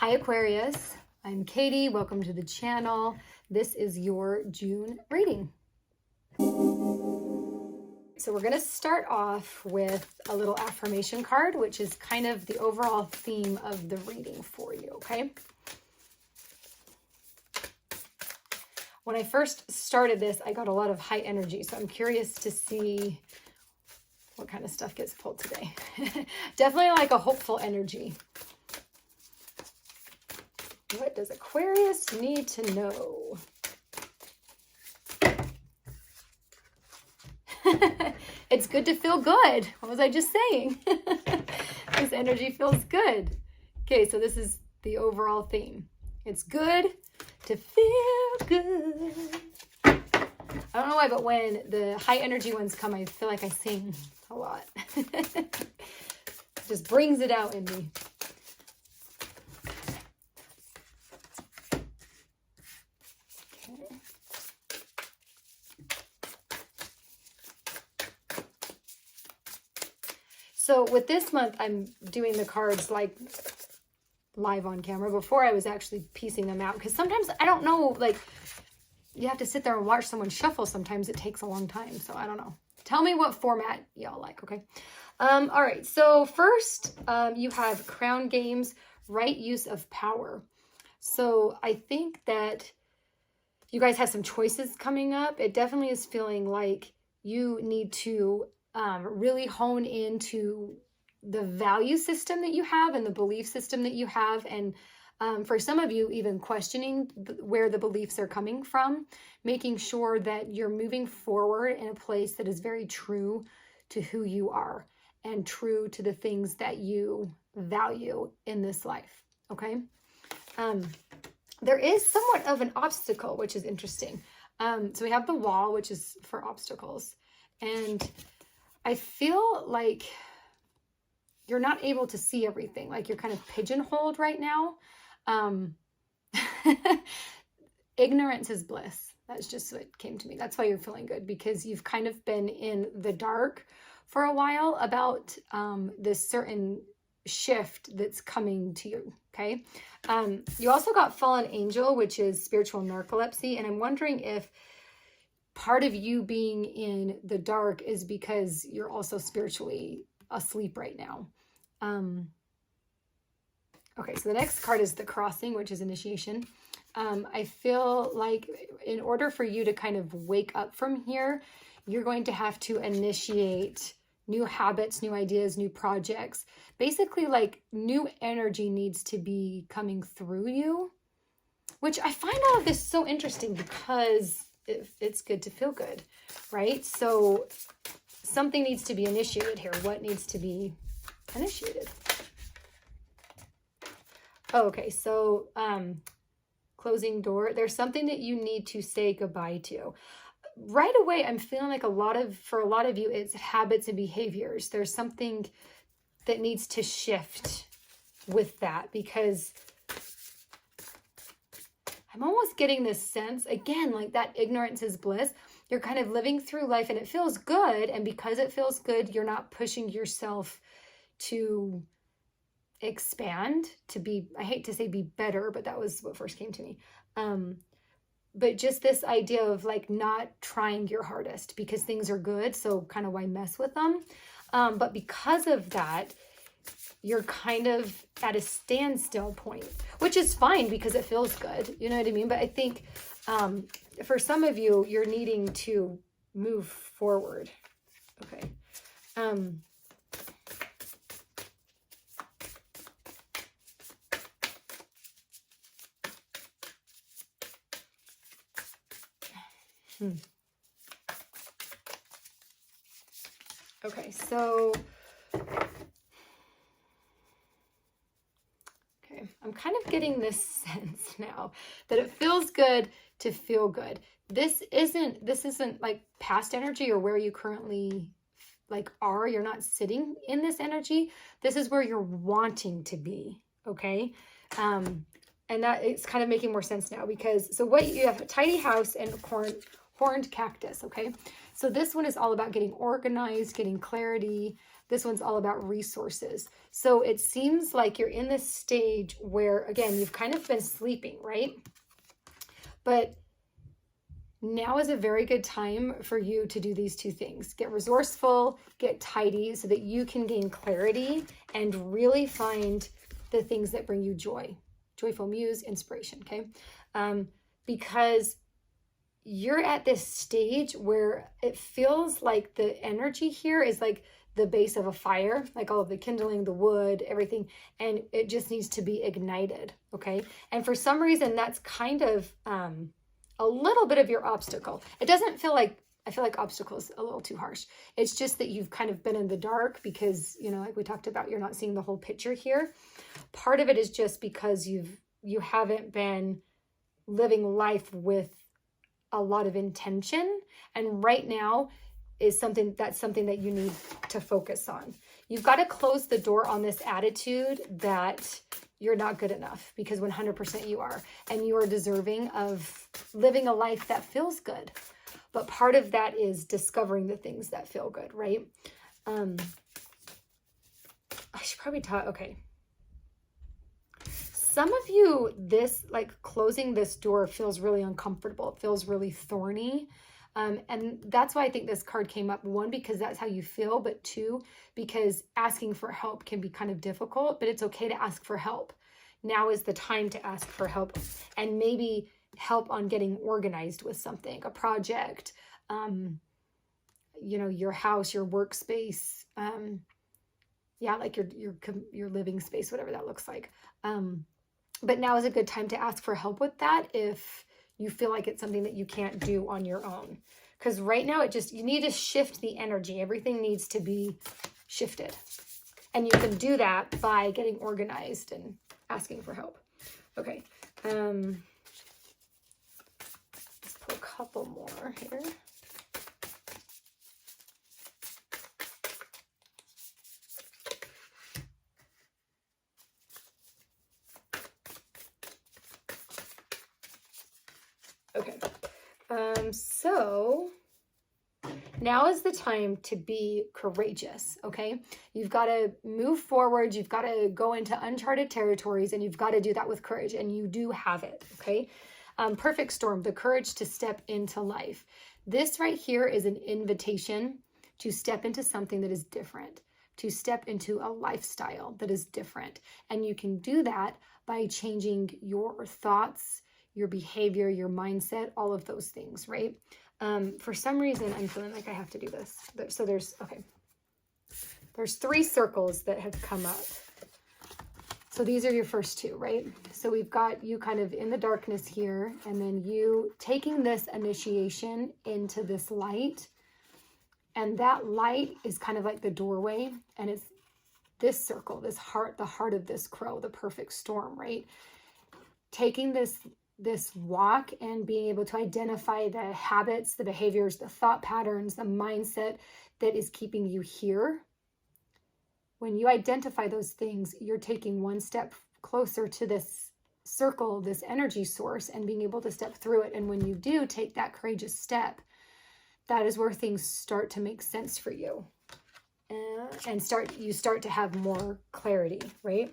Hi Aquarius, I'm Katie. Welcome to the channel. This is your June reading. So we're going to start off with a little affirmation card, which is kind of the overall theme of the reading for you, okay? When I first started this, I got a lot of high energy, so I'm curious to see what kind of stuff gets pulled today. Definitely like a hopeful energy. What does Aquarius need to know? It's good to feel good. What was I just saying? This energy feels good. Okay, so this is the overall theme. It's good to feel good. I don't know why, but when the high energy ones come, I feel like I sing a lot. Just brings it out in me. So with this month, I'm doing the cards like live on camera. Before I was actually piecing them out because sometimes I don't know, like you have to sit there and watch someone shuffle. Sometimes it takes a long time. So I don't know. Tell me what format y'all like, okay? All right. So first, you have Crown Games, right use of power. So I think that you guys have some choices coming up. It definitely is feeling like you need to really hone into the value system that you have and the belief system that you have. And for some of you, even questioning where the beliefs are coming from, making sure that you're moving forward in a place that is very true to who you are and true to the things that you value in this life. Okay. There is somewhat of an obstacle, which is interesting. So we have the wall, which is for obstacles. And I feel like you're not able to see everything. Like you're kind of pigeonholed right now. Ignorance is bliss. That's just what came to me. That's why you're feeling good, because you've kind of been in the dark for a while about this certain shift that's coming to you. Okay. You also got Fallen Angel, which is spiritual narcolepsy. And I'm wondering if part of you being in the dark is because you're also spiritually asleep right now. Okay, so the next card is the Crossing, which is initiation. I feel like in order for you to kind of wake up from here, you're going to have to initiate new habits, new ideas, new projects. Basically, like new energy needs to be coming through you, which I find all of this so interesting because it's good to feel good, right? So something needs to be initiated here. What needs to be initiated? Oh, okay, so closing door. There's something that you need to say goodbye to. Right away, I'm feeling like for a lot of you, it's habits and behaviors. There's something that needs to shift with that, because I'm almost getting this sense, again, like that ignorance is bliss. You're kind of living through life and it feels good. And because it feels good, you're not pushing yourself to expand, to be, I hate to say be better, but that was what first came to me. But just this idea of like not trying your hardest because things are good. So kind of why mess with them? But because of that, you're kind of at a standstill point, which is fine because it feels good. You know what I mean? But I think for some of you, you're needing to move forward. Okay. Okay, so I'm kind of getting this sense now that it feels good to feel good. This isn't like past energy or where you currently like are. You're not sitting in this energy. This is where you're wanting to be. Okay. And that it's kind of making more sense now because, so what you have a tidy house and horned cactus. Okay. So this one is all about getting organized, getting clarity, This one's all about resources. So it seems like you're in this stage where, again, you've kind of been sleeping, right? But now is a very good time for you to do these two things. Get resourceful, get tidy so that you can gain clarity and really find the things that bring you joy. Joyful muse, inspiration, okay? Because you're at this stage where it feels like the energy here is like the base of a fire, like all of the kindling, the wood, everything, and it just needs to be ignited, okay? And for some reason, that's kind of a little bit of your obstacle. It doesn't feel like, I feel like obstacles a little too harsh. It's just that you've kind of been in the dark because, you know, like we talked about, you're not seeing the whole picture here. Part of it is just because you haven't been living life with a lot of intention, and right now is something that you need to focus on. You've got to close the door on this attitude that you're not good enough, because 100% you are, and you are deserving of living a life that feels good. But part of that is discovering the things that feel good, right? I should probably talk, okay. Some of you, this, like closing this door feels really uncomfortable. It feels really thorny. And that's why I think this card came up. One, because that's how you feel, but two, because asking for help can be kind of difficult, but it's okay to ask for help. Now is the time to ask for help, and maybe help on getting organized with something, a project, you know, your house, your workspace, yeah, like your living space, whatever that looks like. But now is a good time to ask for help with that if you feel like it's something that you can't do on your own. Because right now you need to shift the energy. Everything needs to be shifted. And you can do that by getting organized and asking for help. Okay. Let's pull a couple more here. Okay, so now is the time to be courageous, okay? You've got to move forward. You've got to go into uncharted territories, and you've got to do that with courage, and you do have it, okay? Perfect storm, the courage to step into life. This right here is an invitation to step into something that is different, to step into a lifestyle that is different. And you can do that by changing your thoughts, your behavior, your mindset, all of those things, right? For some reason, I'm feeling like I have to do this. So there's 3 circles that have come up. So these are your first 2, right? So we've got you kind of in the darkness here, and then you taking this initiation into this light. And that light is kind of like the doorway, and it's this circle, this heart, the heart of this crow, the perfect storm, right? Taking this walk and being able to identify the habits, the behaviors, the thought patterns, the mindset that is keeping you here. When you identify those things, you're taking one step closer to this circle, this energy source, and being able to step through it. And when you do take that courageous step, that is where things start to make sense for you. And you start to have more clarity, right?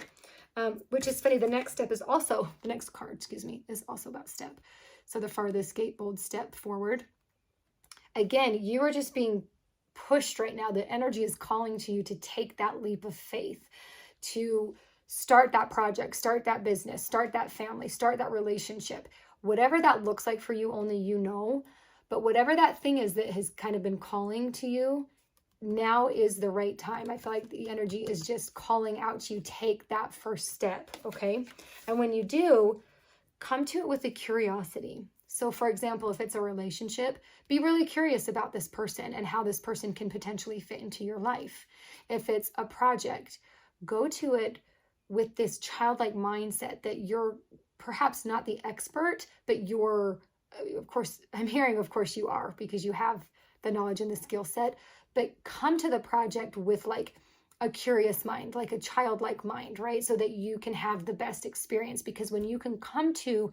Which is funny. The next card, is also about step. So the farthest gate, bold step forward. Again, you are just being pushed right now. The energy is calling to you to take that leap of faith, to start that project, start that business, start that family, start that relationship. Whatever that looks like for you, only you know. But whatever that thing is that has kind of been calling to you, now is the right time. I feel like the energy is just calling out to you, take that first step, okay? And when you do, come to it with a curiosity. So for example, if it's a relationship, be really curious about this person and how this person can potentially fit into your life. If it's a project, go to it with this childlike mindset that you're perhaps not the expert, but you're, of course, I'm hearing, of course you are, because you have the knowledge and the skill set. But come to the project with like a curious mind, like a childlike mind, right? So that you can have the best experience. Because when you can come to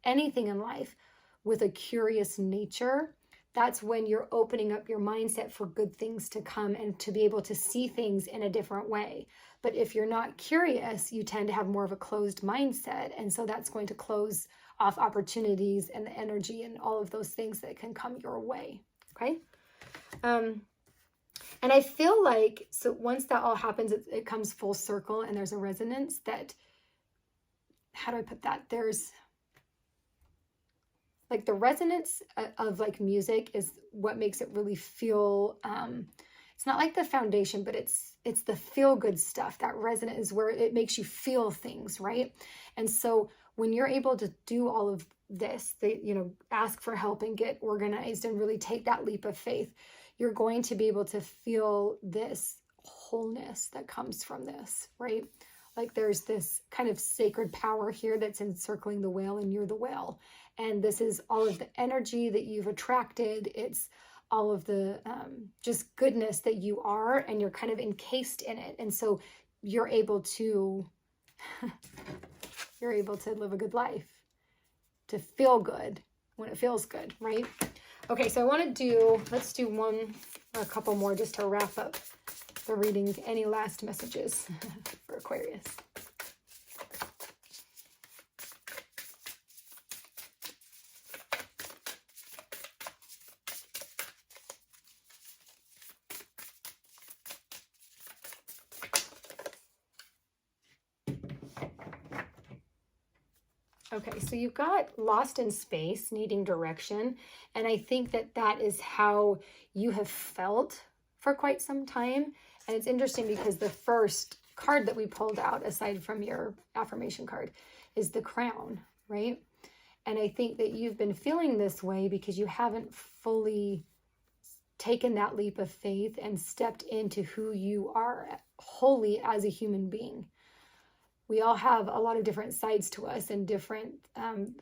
anything in life with a curious nature, that's when you're opening up your mindset for good things to come and to be able to see things in a different way. But if you're not curious, you tend to have more of a closed mindset. And so that's going to close off opportunities and the energy and all of those things that can come your way. Okay. And I feel like, so once that all happens, it comes full circle and there's a resonance that, how do I put that? There's like the resonance of like music is what makes it really feel, it's not like the foundation, but it's the feel good stuff. That resonance is where it makes you feel things, right? And so when you're able to do all of this, ask for help and get organized and really take that leap of faith, you're going to be able to feel this wholeness that comes from this, right? Like there's this kind of sacred power here that's encircling the whale, and you're the whale. And this is all of the energy that you've attracted. It's all of the just goodness that you are, and you're kind of encased in it. And so you're able to live a good life, to feel good when it feels good, right? Okay, so I want to let's do one or a couple more just to wrap up the readings. Any last messages for Aquarius? Okay, so you've got lost in space, needing direction. And I think that is how you have felt for quite some time. And it's interesting because the first card that we pulled out, aside from your affirmation card, is the crown, right? And I think that you've been feeling this way because you haven't fully taken that leap of faith and stepped into who you are wholly as a human being. We all have a lot of different sides to us and different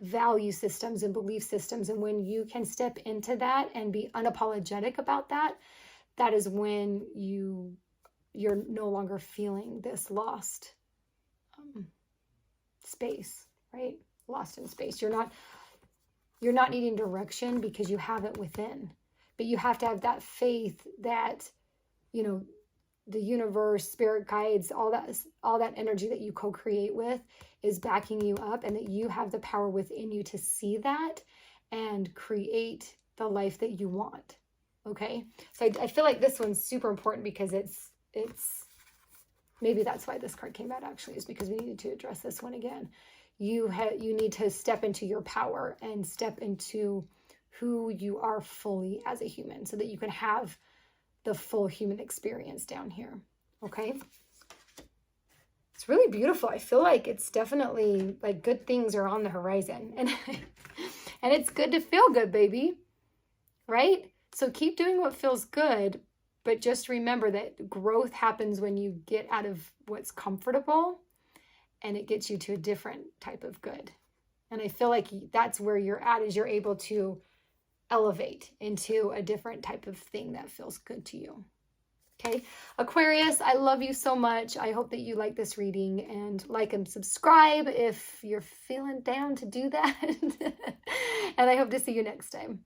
value systems and belief systems. And when you can step into that and be unapologetic about that, that is when you're no longer feeling this lost space, right? Lost in space. You're not needing direction because you have it within. But you have to have that faith that, the universe, spirit guides, all that energy that you co-create with is backing you up, and that you have the power within you to see that and create the life that you want. Okay. So I feel like this one's super important because it's maybe that's why this card came out, actually, is because we needed to address this one again. You need to step into your power and step into who you are fully as a human so that you can have the full human experience down here. Okay. It's really beautiful. I feel like it's definitely like good things are on the horizon, and it's good to feel good, baby. Right? So keep doing what feels good, but just remember that growth happens when you get out of what's comfortable, and it gets you to a different type of good. And I feel like that's where you're at, is you're able to elevate into a different type of thing that feels good to you. Okay, Aquarius, I love you so much. I hope that you like this reading, and like and subscribe if you're feeling down to do that. And I hope to see you next time.